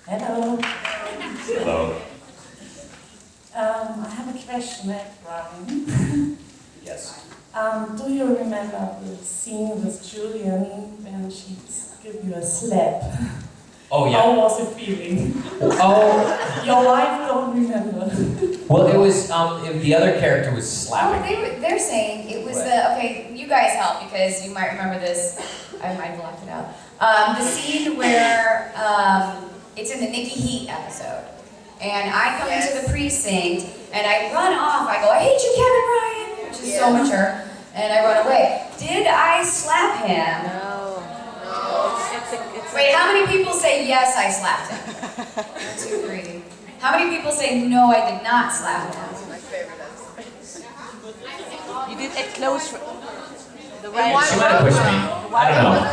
Hello. Hello. I have a question at Brian. Yes. Do you remember the scene with Juliana when she gave you a slap? Oh yeah. How was it feeling? Oh. Your wife don't remember. Well, it was the other character was slapping. They're saying it was okay, you guys help because you might remember this. I might have left it out. The scene where it's in the Nikki Heat episode. And I come into the precinct and I run off. I go, I hate you, Kevin Ryan, which is so mature. And I run away. Did I slap him? No. Wait, how many people say yes, I slapped him? 1, 2, 3. How many people say no, I did not slap him? You did it close. The She might have pushed me. I don't know.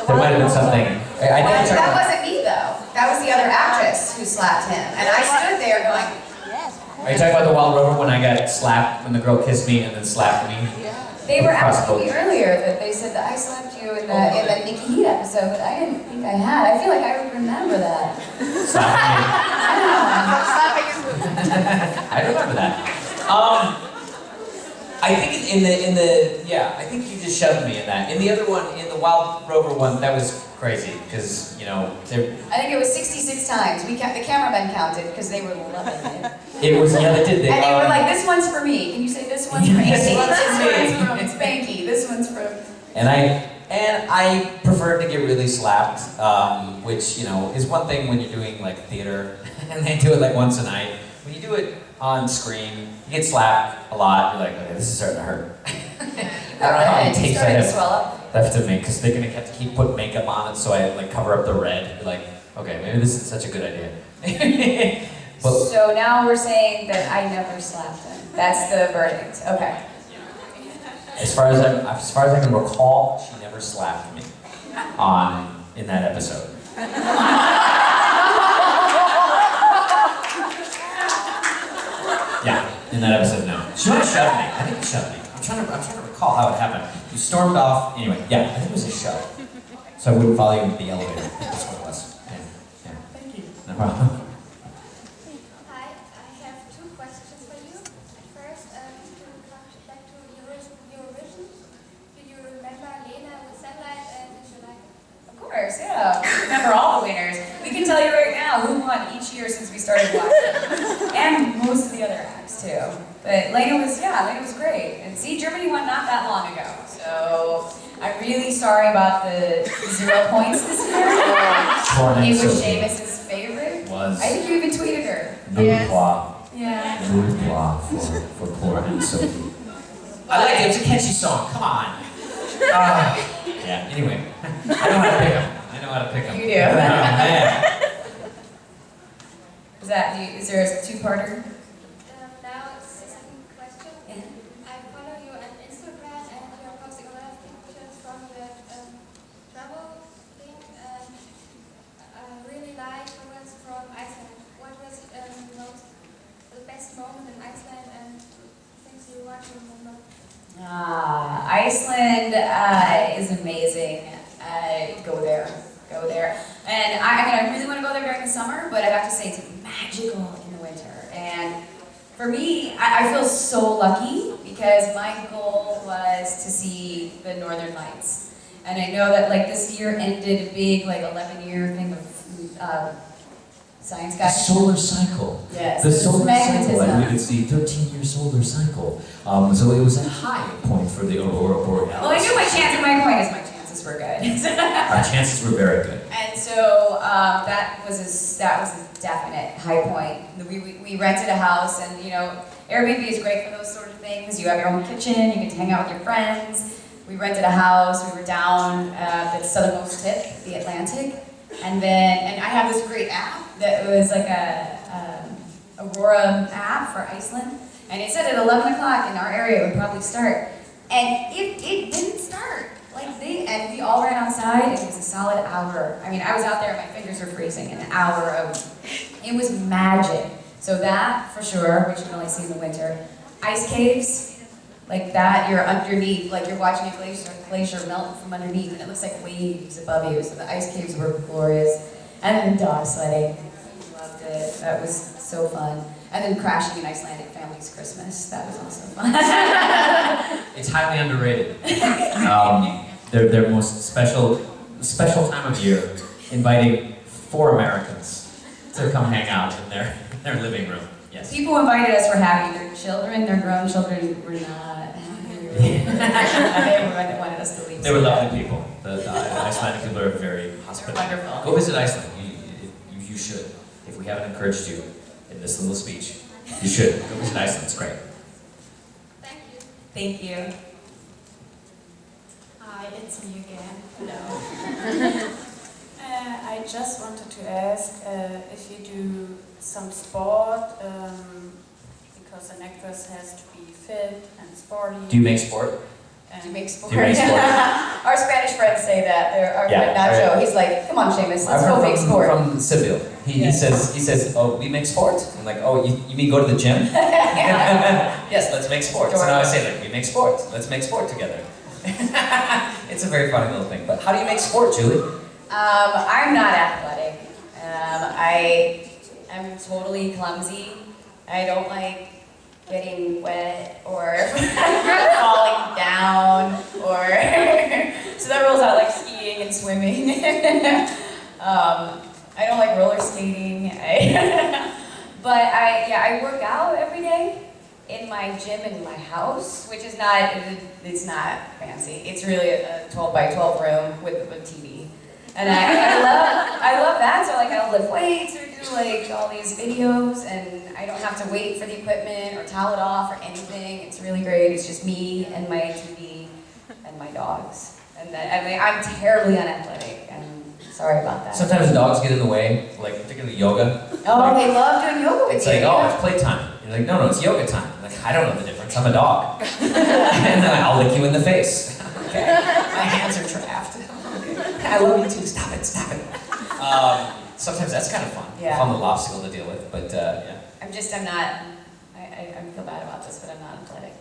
There might have been something. That wasn't me though. That was the other actress who slapped him. And I stood there going, Yes. Are you talking about the Wild Rover when I got slapped, when the girl kissed me and then slapped me? they were asking me earlier that they said that I slapped you in the Nikki Heat episode, but I didn't think I had. I feel like I would remember that. Slapping I don't know. I remember that. I think I think you just shoved me in that. In the other one, in the Wild Rover one, that was crazy because I think it was 66 times. The cameramen counted because they were loving it. it was they did. And they were like, "This one's for me. Can you say this one's for me? This one's This for me." one's from Spanky. This one's from." And I prefer to get really slapped, which is one thing when you're doing like theater and they do it like once a night. When you do it on screen, you get slapped a lot. You're like, okay, this is starting to hurt. I don't know how many takes I have left to make because they're gonna have to keep putting makeup on it, so I like cover up the red. You're like, okay, maybe this is such a good idea. But, So now we're saying that I never slapped him. That's the verdict. Okay. as far as I can recall, she never slapped me in that episode. Yeah, in that episode, no. She might have shoved me. I think you shoved me. I'm trying to recall how it happened. You stormed off. Anyway, yeah, I think it was a shove. So I wouldn't follow you into the elevator. That's what it was. Yeah. Thank you. No problem. Hi, I have 2 questions for you. First, to come back to Eurovision, do you remember Lena with Sunlight and did you like it? Of course, yeah. We remember all the winners. We can tell you right now who won each year since we started watching. And most of the other acts too. But Lena was great. And see, Germany won not that long ago. So I'm really sorry about the 0 points this year. It was Seamus' favorite. Was. I think you even tweeted her. Boudoir. Yeah. Boudoir for poor Aunt Sophie. I like it. It was a catchy song. Come on. Yeah. Anyway, I know how to pick them. You do. Oh, man. Is there a 2-parter? Now, second question. I follow you on Instagram and you're posting a lot of pictures from the travel thing. And I really like photos from Iceland. What was the best moment in Iceland and things you want to remember? Iceland is amazing. Go there. And I really want to go there during the summer, but I have to say it's magical in the winter. And for me, I feel so lucky because my goal was to see the Northern Lights. And I know that like this year ended a big 11-year thing of science The guys. solar cycle. Yes. The solar Magnetism. cycle, and we could see 13-year solar cycle. So it was a high point for the Aurora Borealis. Well, I knew my chances were good. Our chances were very good. And so that was a definite high point. We rented a house, and Airbnb is great for those sort of things. You have your own kitchen, you get to hang out with your friends. We rented a house. We were down the southernmost tip, the Atlantic, and I have this great app that was like a Aurora app for Iceland, and it said at 11 o'clock in our area it would probably start, and it didn't start. And we all ran outside, and it was a solid hour. I mean, I was out there, and my fingers were freezing. It was magic. So that, for sure, which you can only see in the winter. Ice caves, like that, you're underneath, like you're watching a glacier melt from underneath, and it looks like waves above you. So the ice caves were glorious. And then dog sledding. Loved it. That was so fun. And then crashing an Icelandic family's Christmas. That was also fun. It's highly underrated. Their most special time of year, inviting 4 Americans to come hang out in their living room. Yes. People invited us were happy. Their children, their grown children, were not happy. They wanted us to leave. They were lovely people. The Icelandic people are very hospitable. Wonderful. Go visit Iceland. You should. If we haven't encouraged you in this little speech, you should. Go visit Iceland. It's great. Thank you. Thank you. Hi, it's me again. Hello. I just wanted to ask if you do some sport, because an actress has to be fit and sporty. Do you make sport? Do you make sport? Do you make sport? Our Spanish friends say that. Our friend Nacho, he's like, come on, Seamus, let's go make sport. From Seville. He says, oh, we make sport? I'm like, oh, you mean go to the gym? Yes, let's make sport. So now I say, like, we make sport. Let's make sport together. It's a very funny little thing. But how do you make sport, Julie? I'm not athletic. I'm totally clumsy. I don't like getting wet or falling down, or so that rules out like skiing and swimming. I don't like roller skating. I work out every day in my gym in my house, which is it's not fancy. It's really a 12 by 12 room with a TV. And I love that, so like I'll lift weights or do like all these videos, and I don't have to wait for the equipment or towel it off or anything. It's really great. It's just me and my TV and my dogs. And I'm terribly unathletic. I'm sorry about that. Sometimes the dogs get in the way, like particularly yoga. Oh, they love doing yoga with It's you. like, oh, it's playtime. You're like, no, it's yoga time. I'm like, I don't know the difference. I'm a dog. And then I'll lick you in the face. Okay. My hands are trapped. I love you too. Stop it. Sometimes that's kind of fun. Yeah. Fun little obstacle to deal with, but yeah. I feel bad about this, but I'm not athletic.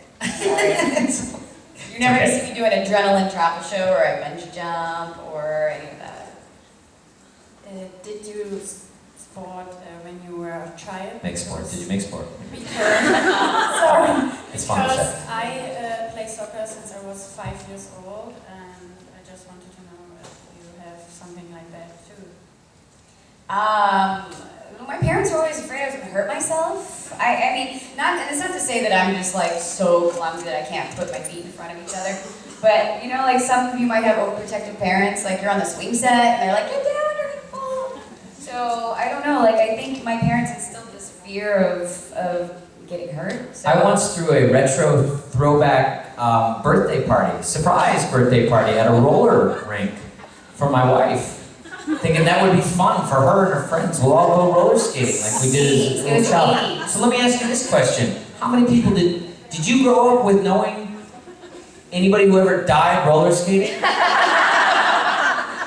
Sorry. You're never gonna see me do an adrenaline travel show or a bungee jump or any of that. Did you sport when you were a child? Make sport. Did you make sport? Sorry. It's fun to Because check. I play soccer since I was 5 years old, and I just wanted to know if you have something like that too. My parents were always afraid I was gonna hurt myself. I mean, it's not to say that I'm just like so clumsy that I can't put my feet in front of each other. But you know, like some of you might have overprotective parents, like you're on the swing set and they're like, get down, you're gonna fall. So I don't know, like I think my parents instilled this fear of getting hurt. So. I once threw a retro throwback birthday party, surprise birthday party at a roller rink for my wife. Thinking that would be fun for her and her friends. We'll all go roller skating like we did as a little child. So let me ask you this question. How many people did you grow up with knowing anybody who ever died roller skating?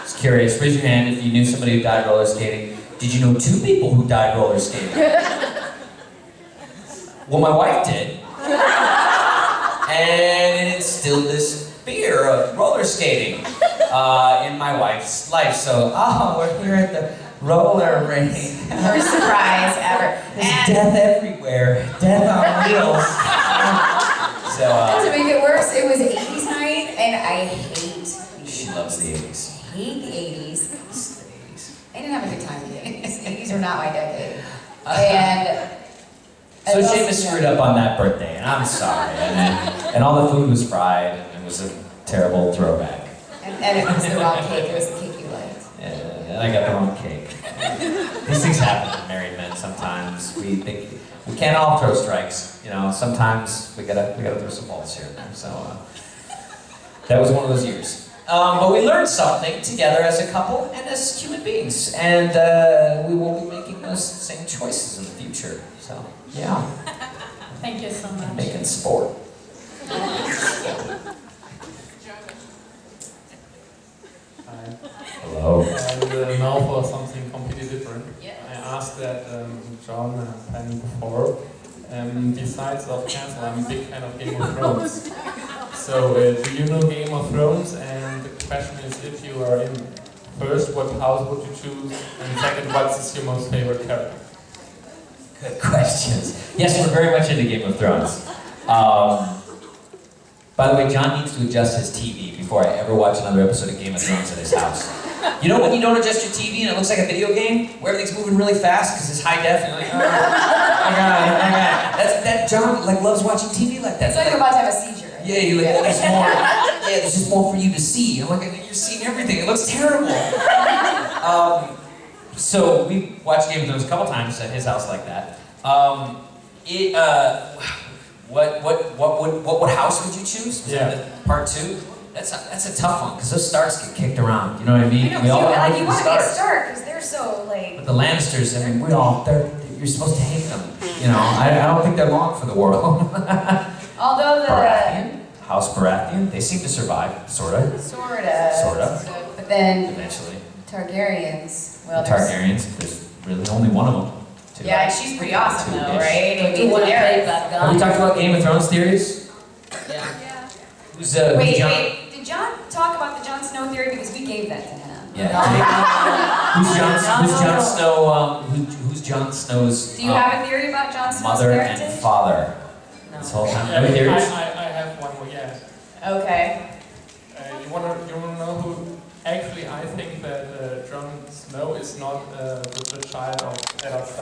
Just curious, raise your hand if you knew somebody who died roller skating. Did you know 2 people who died roller skating? Well, my wife did. And it instilled this fear of roller skating in my wife's life. So, we're here at the roller rink. First surprise ever. There's death everywhere. Death on wheels. So, to make it worse, it was 80s night, and I hate 80s. She loves the 80s. I hate the 80s. I didn't have a good time in the 80s. The 80s are not my decade. So Seamus screwed up on that birthday, and I'm sorry. And all the food was fried, and it was a terrible throwback. And it was the wrong cake. It was the cake you liked. And I got the wrong cake. These things happen to married men sometimes. We can't all throw strikes, you know. Sometimes we gotta throw some balls here. So that was one of those years. But we learned something together as a couple and as human beings, and we won't be making those same choices in the future. So yeah. Thank you so much. Making sport. Hello. And now for something completely different. Yes. I asked that John and Penny before. Besides of Castle, I'm a big fan of Game of Thrones. So, do you know Game of Thrones? And the question is if you are in First, what house would you choose? And second, what's your most favorite character? Good questions. Yes, we're very much into Game of Thrones. By the way, John needs to adjust his TV before I ever watch another episode of Game of Thrones at his house. You know when you don't adjust your TV and it looks like a video game? Where everything's moving really fast because it's high def and you're like, oh my god. That John loves watching TV like that. It's like you're about to have a seizure. Yeah, you're like, there's more. Yeah, there's just more for you to see. I'm like, you're seeing everything. It looks terrible. So we watched Game of Thrones a couple times at his house like that. What house would you choose? Yeah. Part 2? That's a tough one because those Starks get kicked around. You know what I mean? I know, We all you know want to the be a Starks. Stark because they're so like. But the Lannisters, I mean, you're supposed to hate them. You know, I don't think they're long for the world. Although the Baratheon, House Baratheon, they seem to survive, sorta. sorta. But then Eventually. Targaryens. The Well, there's- Targaryens, there's really only one of them. Two. Yeah, she's pretty awesome though, Two-ish. right? Don't you want to play that Have we guy? talked about Game of Thrones theories? Yeah. Yeah. Who's Wait, John? did John talk about the Jon Snow theory because we gave that to him? Yeah. Who's Jon No. Snow? Who's Jon Snow's Do you have a theory about Jon Snow's mother and parentage? father? No. This whole time. I Any theories? have one more, yeah. Okay. You wanna know who? Actually, I think that Jon Snow is not the child of Eddard